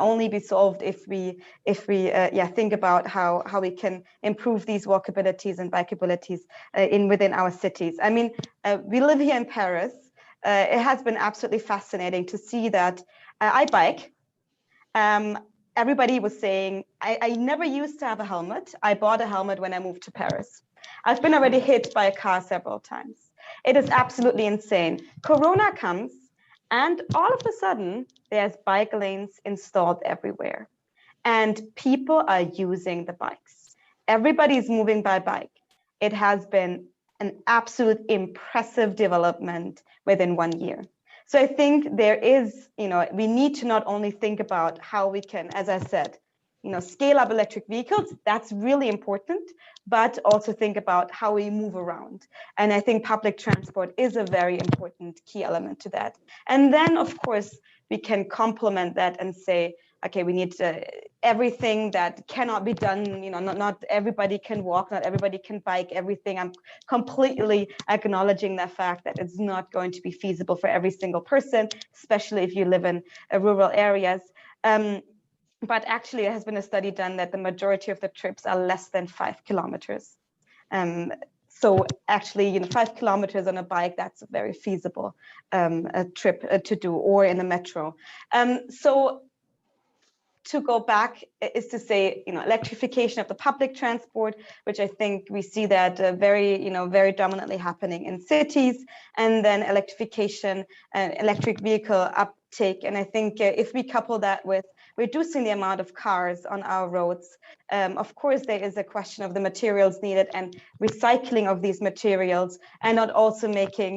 only be solved if we think about how we can improve these walkabilities and bikeabilities within our cities. I mean, we live here in Paris. It has been absolutely fascinating to see that I bike. Everybody was saying, I never used to have a helmet. I bought a helmet when I moved to Paris. I've been already hit by a car several times. It is absolutely insane. Corona comes, and all of a sudden, there's bike lanes installed everywhere. And people are using the bikes. Everybody's moving by bike. It has been an absolute impressive development within 1 year. So I think there is, we need to not only think about how we can, as I said, scale up electric vehicles, that's really important, but also think about how we move around. And I think public transport is a very important key element to that. And then, of course, we can complement that and say, okay, we need everything that cannot be done, not everybody can walk, not everybody can bike, everything. I'm completely acknowledging the fact that it's not going to be feasible for every single person, especially if you live in rural areas. But actually, there has been a study done that the majority of the trips are less than 5 kilometers. So actually, 5 kilometers on a bike, that's a very feasible a trip to do, or in the metro. So to go back is to say, electrification of the public transport, which I think we see that very dominantly happening in cities, and then electrification and electric vehicle uptake. And I think if we couple that with reducing the amount of cars on our roads, of course, there is a question of the materials needed and recycling of these materials, and not also making,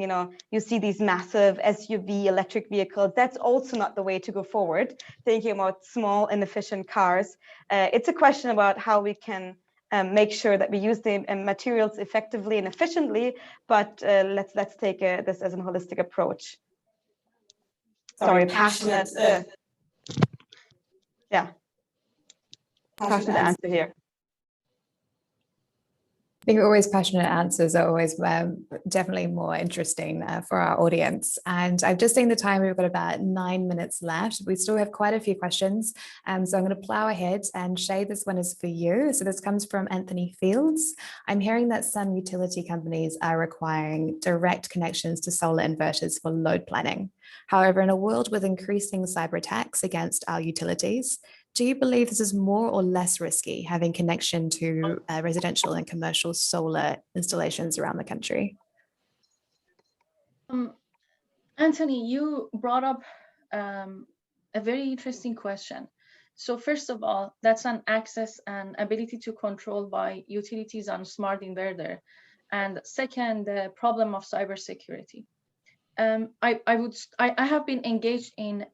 you see these massive SUV electric vehicles. That's also not the way to go forward, thinking about small and efficient cars. It's a question about how we can make sure that we use the materials effectively and efficiently, but let's take this as a holistic approach. Sorry, passionate. Passionate answer here. I think always passionate answers are always definitely more interesting for our audience. And I've just seen the time, we've got about 9 minutes left. We still have quite a few questions. So I'm going to plow ahead, and Shay, this one is for you. So this comes from Anthony Fields. I'm hearing that some utility companies are requiring direct connections to solar inverters for load planning. However, in a world with increasing cyber attacks against our utilities, do you believe this is more or less risky, having connection to residential and commercial solar installations around the country? Anthony, you brought up a very interesting question. So first of all, that's an access and ability to control by utilities on smart inverter. And second, the problem of cybersecurity. I have been engaged in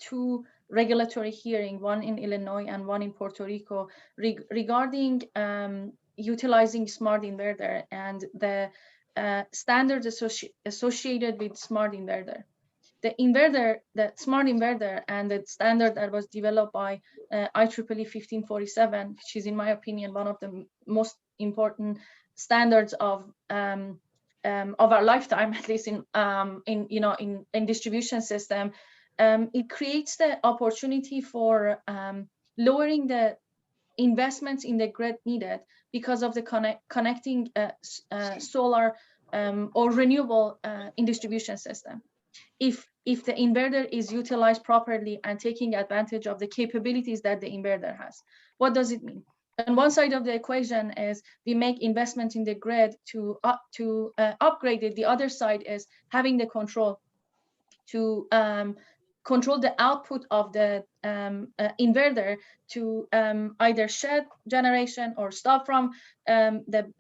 2 regulatory hearing, one in Illinois and one in Puerto Rico, regarding utilizing smart inverter and the standards associated with smart inverter. The smart inverter and the standard that was developed by IEEE 1547, which is, in my opinion, one of the most important standards of our lifetime, at least in distribution system. It creates the opportunity for lowering the investments in the grid needed because of the connecting solar or renewable in distribution system. if the inverter is utilized properly and taking advantage of the capabilities that the inverter has. What does it mean? On one side of the equation is we make investment in the grid to upgrade it. The other side is having the control to control the output of the inverter to either shed generation or stop from the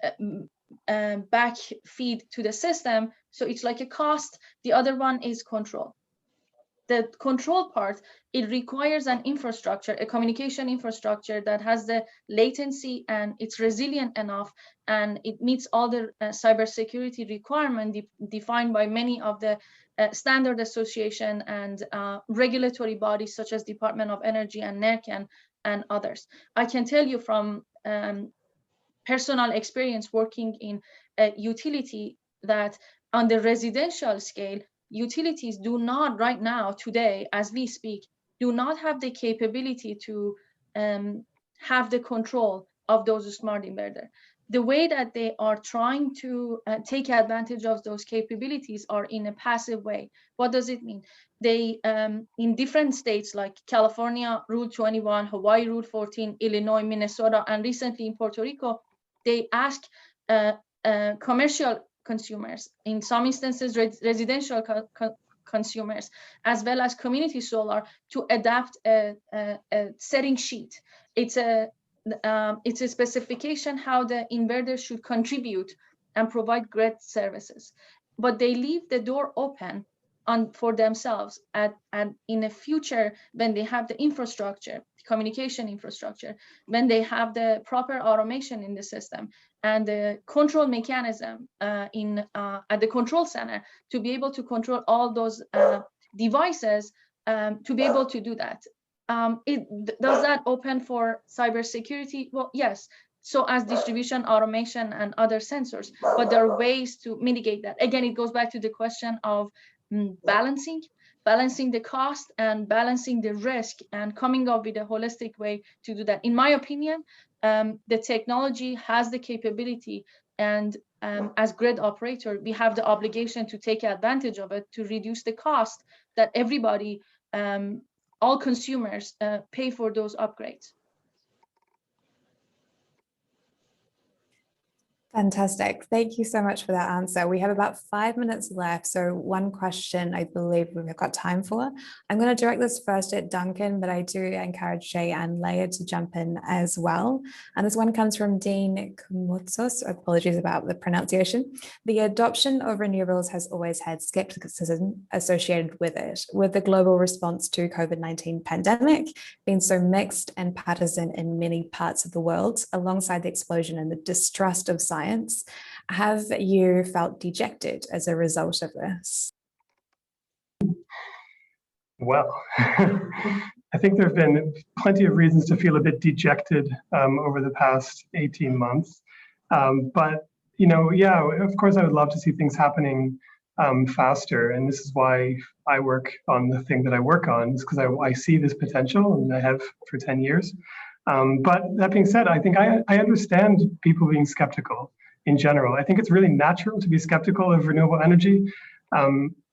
back feed to the system. So it's like a cost. The other one is control. The control part, it requires an infrastructure, a communication infrastructure that has the latency and it's resilient enough, and it meets all the cybersecurity requirements defined by many of the standard association and regulatory bodies such as Department of Energy and NERC and others. I can tell you from personal experience working in a utility that on the residential scale, utilities do not right now, today, as we speak, do not have the capability to have the control of those smart inverters. The way that they are trying to take advantage of those capabilities are in a passive way. What does it mean? They, in different states like California, Rule 21, Hawaii, Rule 14, Illinois, Minnesota, and recently in Puerto Rico, they ask commercial consumers, in some instances residential consumers, as well as community solar, to adapt a setting sheet. It's a specification how the inverter should contribute and provide grid services, but they leave the door open for themselves in a future when they have the infrastructure, communication infrastructure, when they have the proper automation in the system and the control mechanism at the control center to be able to control all those devices, to be able to do that. Does that open for cybersecurity? Well, yes. So as distribution, automation, and other sensors, but there are ways to mitigate that. Again, it goes back to the question of balancing the cost and balancing the risk and coming up with a holistic way to do that. In my opinion, the technology has the capability, and as grid operator, we have the obligation to take advantage of it to reduce the cost that everybody, all consumers pay for those upgrades. Fantastic. Thank you so much for that answer. We have about 5 minutes left. So one question I believe we've got time for. I'm going to direct this first at Duncan, but I do encourage Shay and Leah to jump in as well. And this one comes from Dean Kumutsos. Apologies about the pronunciation. The adoption of renewables has always had skepticism associated with it, with the global response to COVID-19 pandemic being so mixed and partisan in many parts of the world, alongside the explosion and the distrust of science. Have you felt dejected as a result of this? Well, I think there have been plenty of reasons to feel a bit dejected over the past 18 months. But, you know, yeah, of course, I would love to see things happening faster. And this is why I work on the thing that I work on, is because I see this potential, and I have for 10 years. But that being said, I think I understand people being skeptical in general. I think it's really natural to be skeptical of renewable energy.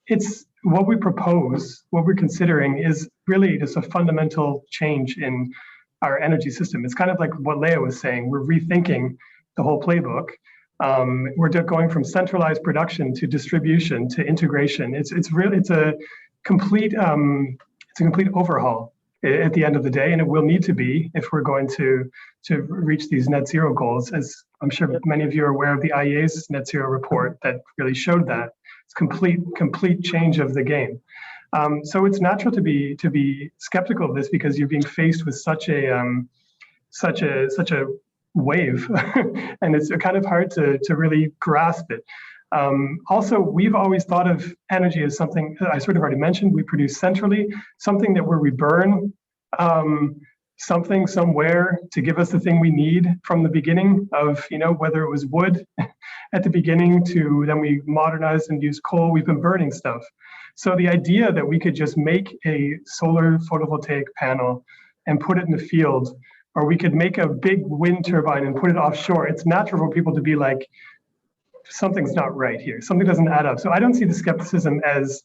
It's what we propose, what we're considering is really just a fundamental change in our energy system. It's kind of like what Leah was saying. We're rethinking the whole playbook. We're going from centralized production to distribution to integration. It's a complete overhaul at the end of the day, and it will need to be if we're going to reach these net zero goals. As I'm sure many of you are aware of the IEA's net zero report that really showed that. It's complete change of the game. So it's natural to be skeptical of this, because you're being faced with such a wave, and it's kind of hard to really grasp it. Also, we've always thought of energy as something I sort of already mentioned. We produce centrally, something that where we burn something somewhere to give us the thing we need from the beginning of, you know, whether it was wood at the beginning to then we modernized and used coal. We've been burning stuff. So the idea that we could just make a solar photovoltaic panel and put it in the field, or we could make a big wind turbine and put it offshore, it's natural for people to be like, something's not right here. Something doesn't add up. So I don't see the skepticism as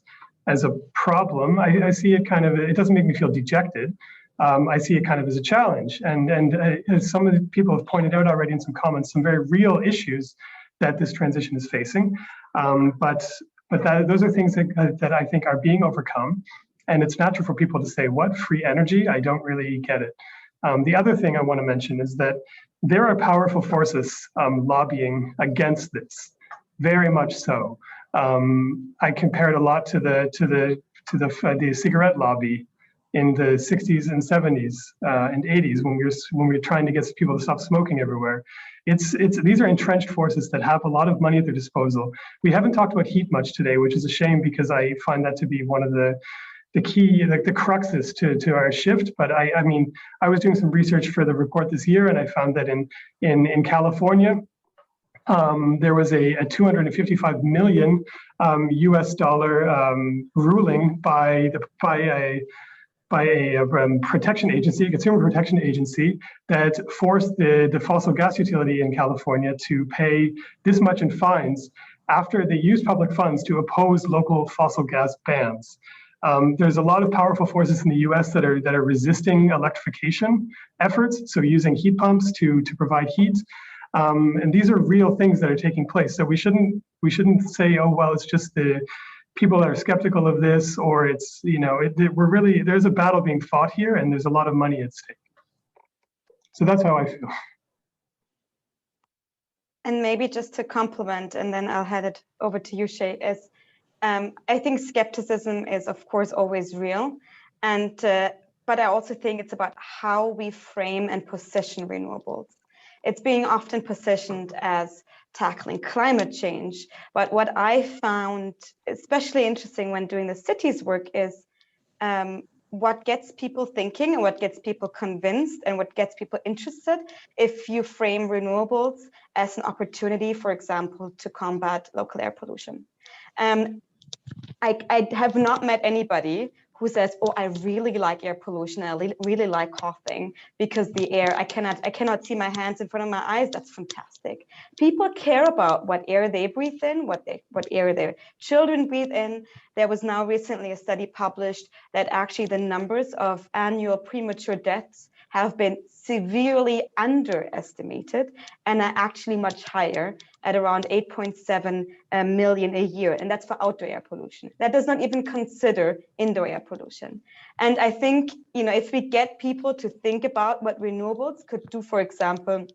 as a problem. I see it kind of, it doesn't make me feel dejected. I see it kind of as a challenge. And as some of the people have pointed out already in some comments, some very real issues that this transition is facing. But those are things that I think are being overcome. And it's natural for people to say, what, free energy? I don't really get it. The other thing I want to mention is that there are powerful forces lobbying against this, very much so. I compare it a lot to the cigarette lobby in the 60s and 70s and 80s when we were trying to get people to stop smoking everywhere. These are entrenched forces that have a lot of money at their disposal. We haven't talked about heat much today, which is a shame because I find that to be one of the key, like the cruxes to our shift. But I mean, I was doing some research for the report this year, and I found that in California, there was a $255 million US dollar ruling by a protection agency, a consumer protection agency, that forced the fossil gas utility in California to pay this much in fines after they used public funds to oppose local fossil gas bans. There's a lot of powerful forces in the US that are resisting electrification efforts, so using heat pumps to provide heat. And these are real things that are taking place. So we shouldn't say, oh, well, it's just the people that are skeptical of this, or it's, there's a battle being fought here and there's a lot of money at stake. So that's how I feel. And maybe just to complement, and then I'll hand it over to you, Shay, is I think skepticism is, of course, always real. And but I also think it's about how we frame and position renewables. It's being often positioned as tackling climate change. But what I found especially interesting when doing the cities work is what gets people thinking and what gets people convinced and what gets people interested if you frame renewables as an opportunity, for example, to combat local air pollution. I have not met anybody who says, oh, I really like air pollution, I really like coughing because the air, I cannot see my hands in front of my eyes, that's fantastic. People care about what air they breathe in, what air their children breathe in. There was now recently a study published that actually the numbers of annual premature deaths have been severely underestimated and are actually much higher at around 8.7 million a year. And that's for outdoor air pollution. That does not even consider indoor air pollution. And I think, if we get people to think about what renewables could do, for example,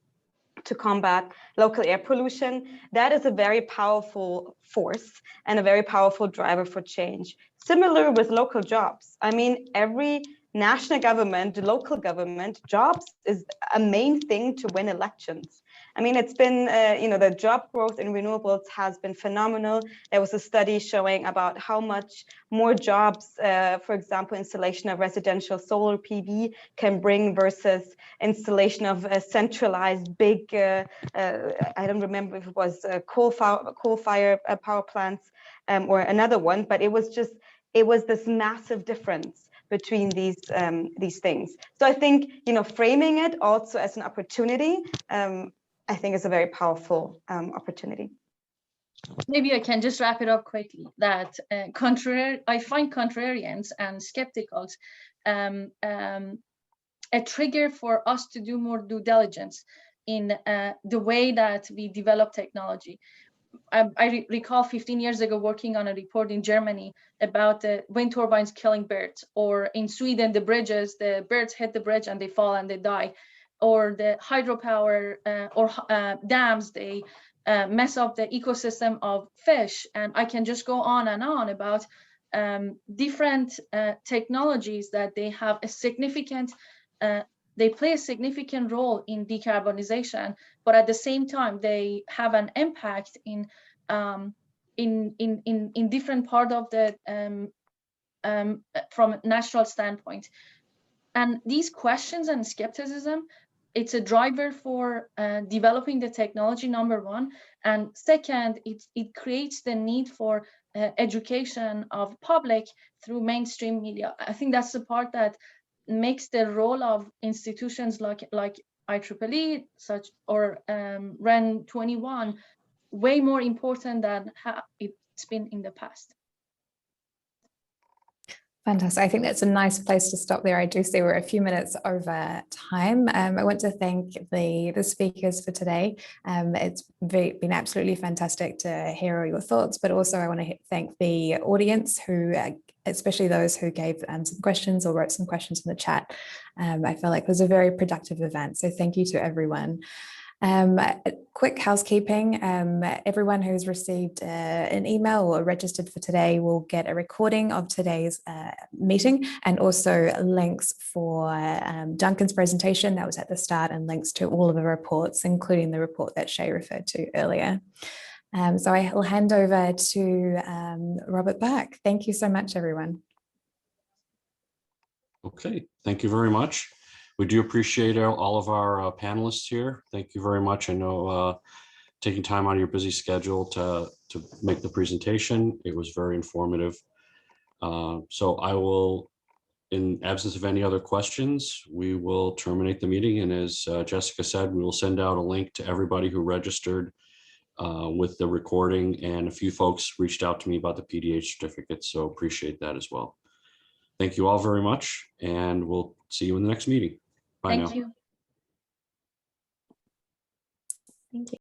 to combat local air pollution, that is a very powerful force and a very powerful driver for change. Similar with local jobs. I mean, every national government, local government, jobs is a main thing to win elections. I mean, it's been, the job growth in renewables has been phenomenal. There was a study showing about how much more jobs, for example, installation of residential solar PV can bring versus installation of a centralized big, I don't remember if it was coal-fired power plants or another one, but it was this massive difference between these things. So I think, framing it also as an opportunity, I think is a very powerful opportunity. Maybe I can just wrap it up quickly that I find contrarians and skepticals a trigger for us to do more due diligence in the way that we develop technology. I recall 15 years ago working on a report in Germany about the wind turbines killing birds, or in Sweden, the birds hit the bridge and they fall and they die, or the hydropower or dams, they mess up the ecosystem of fish. And I can just go on and on about different technologies that they have a significant they play a significant role in decarbonization, but at the same time, they have an impact in different part of the from a national standpoint. And these questions and skepticism, it's a driver for developing the technology, number one. And second, it creates the need for education of public through mainstream media. I think that's the part that makes the role of institutions like IEEE or REN 21 way more important than how it's been in the past. Fantastic. I think that's a nice place to stop there. I do see we're a few minutes over time. I want to thank the speakers for today. It's been absolutely fantastic to hear all your thoughts, but also I want to thank the audience who, especially those who gave some questions or wrote some questions in the chat. I feel like it was a very productive event. So thank you to everyone. Quick housekeeping, everyone who's received an email or registered for today will get a recording of today's meeting and also links for Duncan's presentation that was at the start and links to all of the reports, including the report that Shay referred to earlier. So I will hand over to Robert Burke. Thank you so much, everyone. Okay, thank you very much. We do appreciate all of our panelists here. Thank you very much. I know taking time out of your busy schedule to make the presentation. It was very informative. So I will, in absence of any other questions, we will terminate the meeting. And as Jessica said, we will send out a link to everybody who registered with the recording, and a few folks reached out to me about the PDH certificates, so appreciate that as well. Thank you all very much, and we'll see you in the next meeting. Bye now. Thank you. Thank you.